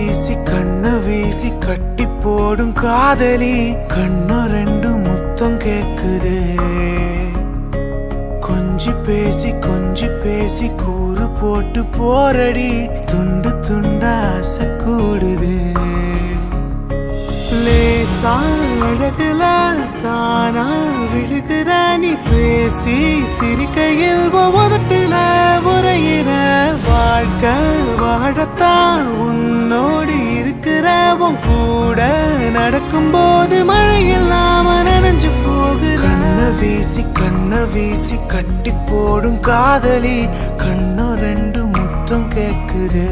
வீசி கண்ண வீசி கட்டி போடும் காதலி கண்ணு ரெண்டு முத்தம் கேக்குதே கொஞ்சி பேசி கூறு போட்டு போரடி துண்டு துண்டா ஆசை கூடுது லேசா அழகுல தானா விழுகிற நீ பேசி சிரிக்கையில் உதட்டுல உரையிற வாழ்க்கை வாழத்தான் உன்னோடு இருக்கிற உன் கூட நடக்கும்போது மழையில் நாம நனைஞ்சு போகுற கண்ண வீசி கட்டி போடும் காதலி கண்ணு ரெண்டு முத்தம் கேக்குதே